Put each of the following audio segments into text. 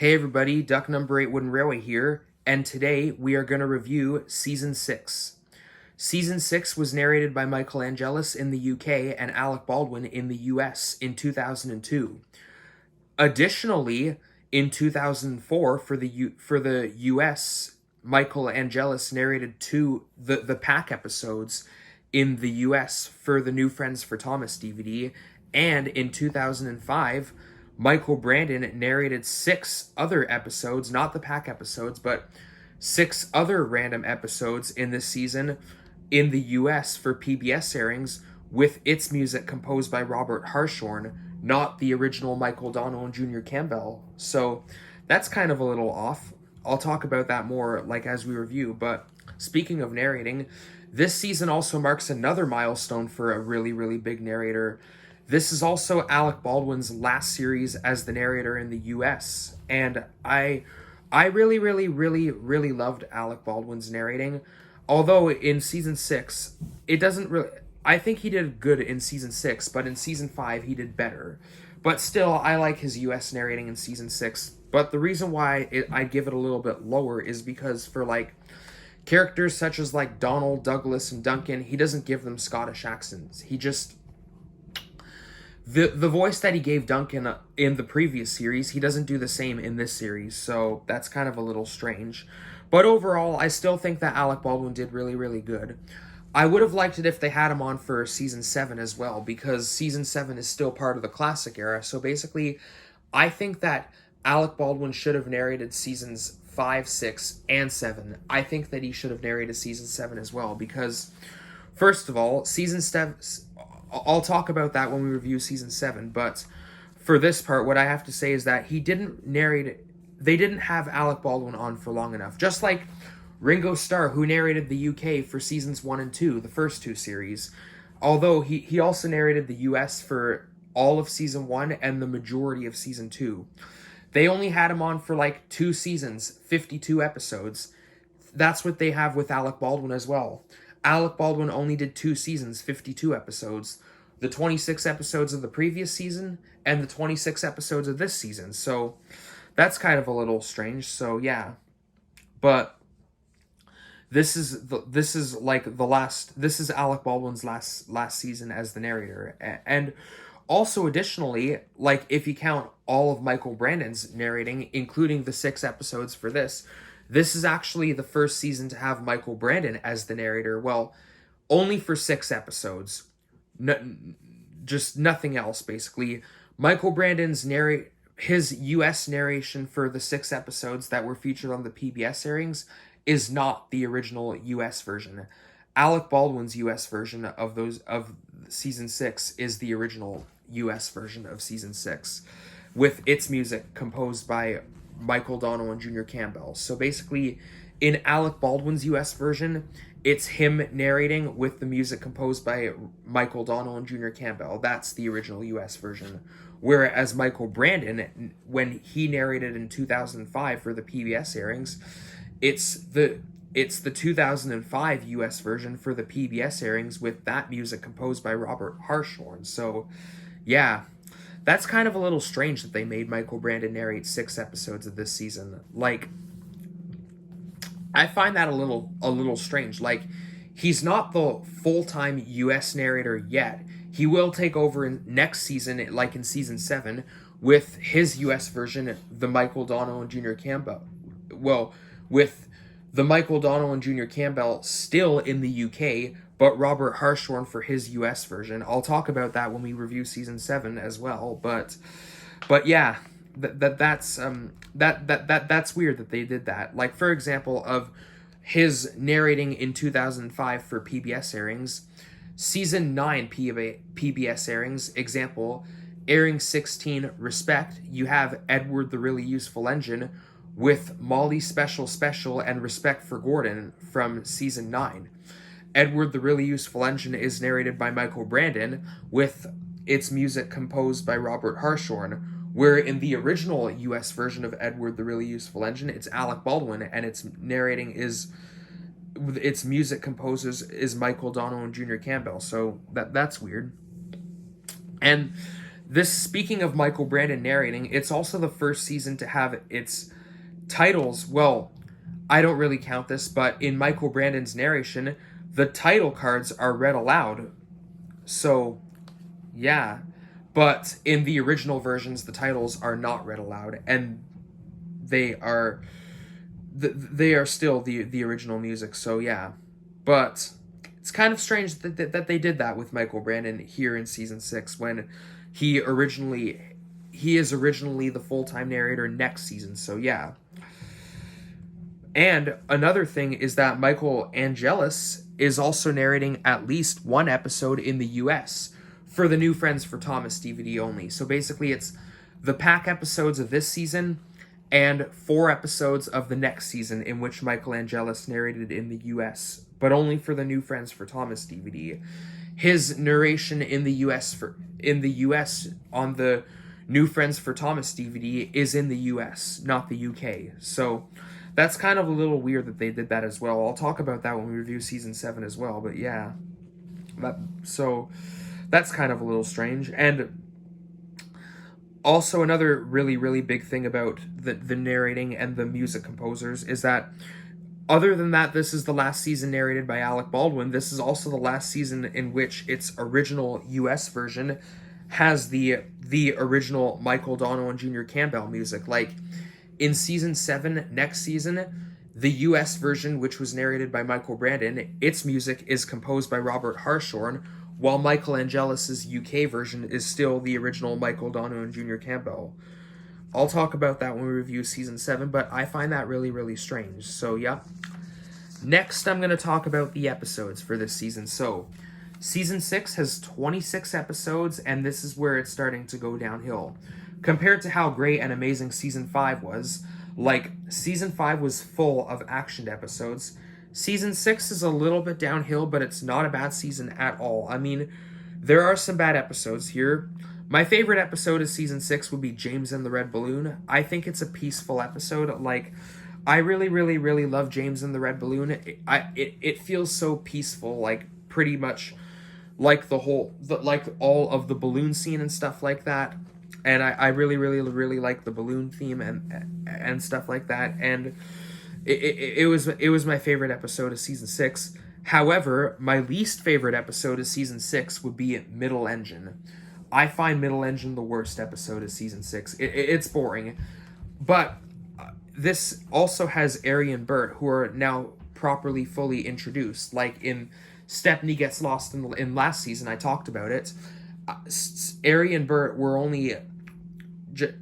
Hey everybody, Duck Number 8 Wooden Railway here, and today we are going to review Season 6. Season 6 was narrated by Michael Angelis in the UK and Alec Baldwin in the US in 2002. Additionally, in 2004 for the US, Michael Angelis narrated the pack episodes in the US for the New Friends for Thomas DVD, and in 2005 Michael Brandon narrated 6 other episodes, not the pack episodes, but 6 other random episodes in this season in the US for PBS airings, with its music composed by Robert Hartshorn, not the original Michael Donnell and Junior Campbell. So that's kind of a little off. I'll talk about that more as we review, but speaking of narrating, this season also marks another milestone for a really, really big narrator. This is also Alec Baldwin's last series as the narrator in the US, and I really, really, really, really loved Alec Baldwin's narrating. Although in season 6, it doesn't really. I think he did good in season 6, but in season 5 he did better. But still, I like his US narrating in season 6. But the reason why I give it a little bit lower is because for characters such as Donald, Douglas, and Duncan, he doesn't give them Scottish accents. He just the voice that he gave Duncan in the previous series, he doesn't do the same in this series, so that's kind of a little strange. But overall, I still think that Alec Baldwin did really, really good. I would have liked it if they had him on for season 7 as well, because season 7 is still part of the classic era. So basically, I think that Alec Baldwin should have narrated seasons 5, 6, and 7. I think that he should have narrated season 7 as well, because first of all, season 7, I'll talk about that when we review season 7, but for this part, what I have to say is that he didn't narrate. They didn't have Alec Baldwin on for long enough. Just like Ringo Starr, who narrated the UK for seasons 1 and 2, the first 2 series. Although he also narrated the US for all of season 1 and the majority of season 2. They only had him on for 2 seasons, 52 episodes. That's what they have with Alec Baldwin as well. Alec Baldwin only did 2 seasons, 52 episodes. The 26 episodes of the previous season and the 26 episodes of this season. So that's kind of a little strange. So yeah. But this is Alec Baldwin's last season as the narrator. And also additionally, if you count all of Michael Brandon's narrating, including the 6 episodes for this is actually the first season to have Michael Brandon as the narrator. Well, only for 6 episodes. Just nothing else, basically. Michael Brandon's his US narration for the 6 episodes that were featured on the PBS airings is not the original US version. Alec Baldwin's US version of season 6 is the original US version of season 6, with its music composed by Michael Donnell and Junior Campbell. So basically, in Alec Baldwin's US version, it's him narrating with the music composed by Michael Donnell and Junior Campbell. That's the original US version. Whereas Michael Brandon, when he narrated in 2005 for the PBS airings, it's the 2005 US version for the PBS airings with that music composed by Robert Hartshorn. So, yeah, that's kind of a little strange that they made Michael Brandon narrate 6 episodes of this season. I find that a little strange. He's not the full-time US narrator yet. He will take over in next season, in season 7, with his US version, the Michael Donnell and Junior Campbell. Well, with the Michael Donnell and Junior Campbell still in the UK, but Robert Hartshorn for his US version. I'll talk about that when we review season 7 as well. But yeah, that's weird that they did that. For example, of his narrating in 2005 for PBS airings, season 9 PBS airings, example, airing 16, Respect, you have Edward the Really Useful Engine with Molly Special Special and Respect for Gordon from season 9. Edward the Really Useful Engine is narrated by Michael Brandon, with its music composed by Robert Hartshorn, where in the original US version of Edward the Really Useful Engine, it's Alec Baldwin, and its music composers is Michael Donnell and Junior Campbell. So that's weird. And This, speaking of Michael Brandon narrating, it's also the first season to have its titles. Well, I don't really count this, but in Michael Brandon's narration, the title cards are read aloud. So, yeah. But in the original versions, the titles are not read aloud, and they are still the original music. So yeah, but it's kind of strange that they did that with Michael Brandon here in season 6 when he is originally the full-time narrator next season. So yeah. And another thing is that Michael Angelis is also narrating at least one episode in the US for the New Friends for Thomas DVD only. So basically it's the pack episodes of this season and 4 episodes of the next season in which Michael Angelis narrated in the US, but only for the New Friends for Thomas DVD. His narration in the US on the New Friends for Thomas DVD is in the US, not the UK. So that's kind of a little weird that they did that as well. I'll talk about that when we review season 7 as well, but yeah. So that's kind of a little strange. And also another really, really big thing about the narrating and the music composers is that other than that, this is the last season narrated by Alec Baldwin. This is also the last season in which its original US version has the original Michael Donovan Jr. Campbell music. Like, in season 7, next season, the US version, which was narrated by Michael Brandon, its music is composed by Robert Hartshorn, while Michael Angelis' UK version is still the original Michael Donovan Jr. Campbell. I'll talk about that when we review season 7, but I find that really, really strange. So, yeah. Next, I'm going to talk about the episodes for this season. So, season 6 has 26 episodes, and this is where it's starting to go downhill. Compared to how great and amazing season 5 was, like, season 5 was full of action episodes. Season 6 is a little bit downhill, but it's not a bad season at all. I mean, there are some bad episodes here. My favorite episode of season 6 would be James and the Red Balloon. I think it's a peaceful episode. Like, I really, really, really love James and the Red Balloon. It feels so peaceful, like, pretty much like like all of the balloon scene and stuff like that. And I really, really, really like the balloon theme and stuff like that. And it was my favorite episode of season 6. However, my least favorite episode of season 6 would be Middle Engine. I find Middle Engine the worst episode of season 6. It's boring. But this also has Ari and Bert, who are now properly fully introduced. Like in Stepney Gets Lost in last season, I talked about it. Ari and Bert were only...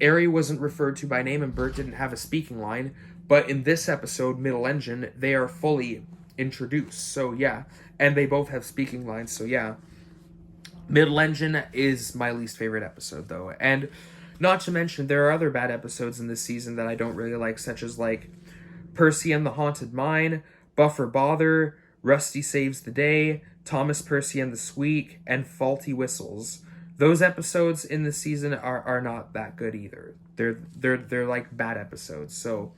Ari wasn't referred to by name and Bert didn't have a speaking line. But in this episode, Middle Engine, they are fully introduced. So yeah. And they both have speaking lines. So yeah. Middle Engine is my least favorite episode, though. And not to mention, there are other bad episodes in this season that I don't really like, such as, like, Percy and the Haunted Mine, Buffer Bother, Rusty Saves the Day, Thomas Percy and the Squeak, and Faulty Whistles. Those episodes in this season are not that good either. They're like bad episodes, so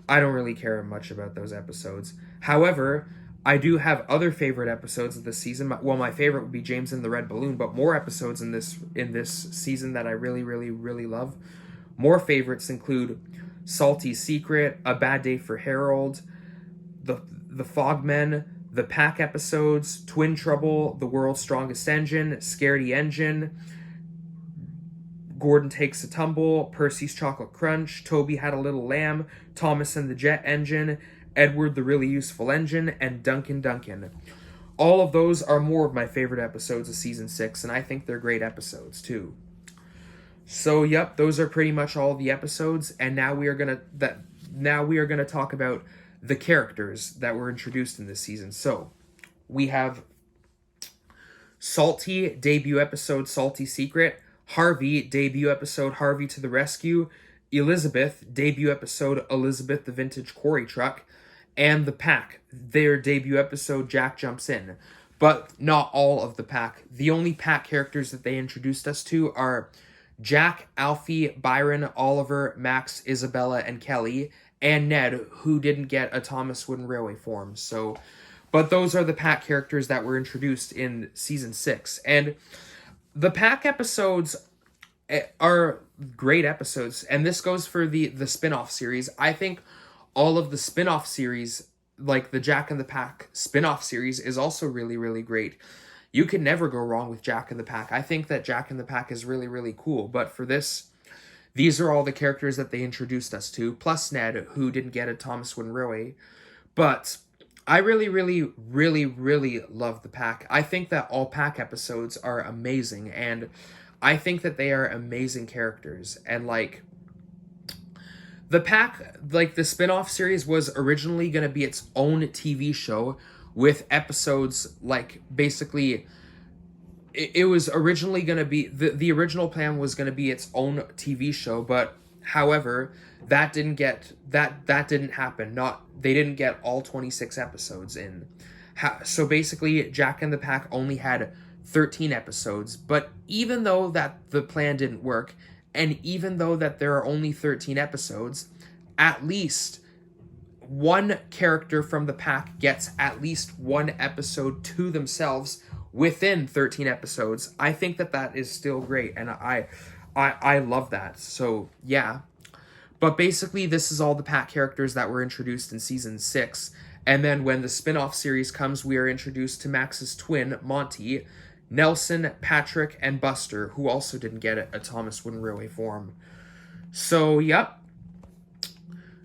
I don't really care much about those episodes. However, I do have other favorite episodes of this season. Well, my favorite would be James and the Red Balloon, but more episodes in this season that I really, really, really love. More favorites include Salty Secret, A Bad Day for Harold, the Fogmen, the Pack episodes, Twin Trouble, The World's Strongest Engine, Scaredy Engine, Gordon Takes a Tumble, Percy's Chocolate Crunch, Toby Had a Little Lamb, Thomas and the Jet Engine, Edward the Really Useful Engine, and Duncan Duncan. All of those are more of my favorite episodes of season 6, and I think they're great episodes too. So yep, those are pretty much all the episodes, and now we are gonna talk about the characters that were introduced in this season. So we have Salty, debut episode Salty Secret, Harvey, debut episode Harvey to the Rescue, Elizabeth, debut episode Elizabeth the Vintage Quarry Truck, and the Pack, their debut episode Jack Jumps In. But not all of the Pack. The only Pack characters that they introduced us to are Jack, Alfie, Byron, Oliver, Max, Isabella, and Kelly, and Ned, who didn't get a Thomas Wooden Railway form. So, but those are the Pack characters that were introduced in season 6. And the Pack episodes are great episodes. And this goes for the spin-off series. I think all of the spin-off series, like the Jack and the Pack spin-off series, is also really, really great. You can never go wrong with Jack and the Pack. I think that Jack and the Pack is really, really cool. But for this, these are all the characters that they introduced us to, plus Ned, who didn't get a Thomas Win Railway. But I really, really, really, really love the Pack. I think that all Pack episodes are amazing, and I think that they are amazing characters. And like the Pack, like the spin-off series was originally going to be its own TV show with episodes like basically it was originally going to be the original plan was going to be its own TV show, but however, that didn't happen. Not they didn't get all 26 episodes in. So basically Jack and the Pack only had 13 episodes, but even though that the plan didn't work, and even though that there are only 13 episodes, at least one character from the Pack gets at least one episode to themselves within 13 episodes. I think that that is still great, and I love that. So yeah, but basically this is all the Pack characters that were introduced in season 6, and then when the spin-off series comes, we are introduced to Max's twin, Monty, Nelson, Patrick, and Buster, who also didn't get a Thomas Win Railway form. So yep,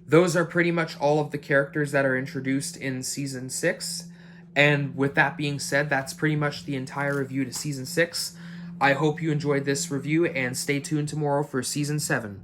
those are pretty much all of the characters that are introduced in season 6. And with that being said, that's pretty much the entire review to season 6. I hope you enjoyed this review, and stay tuned tomorrow for season 7.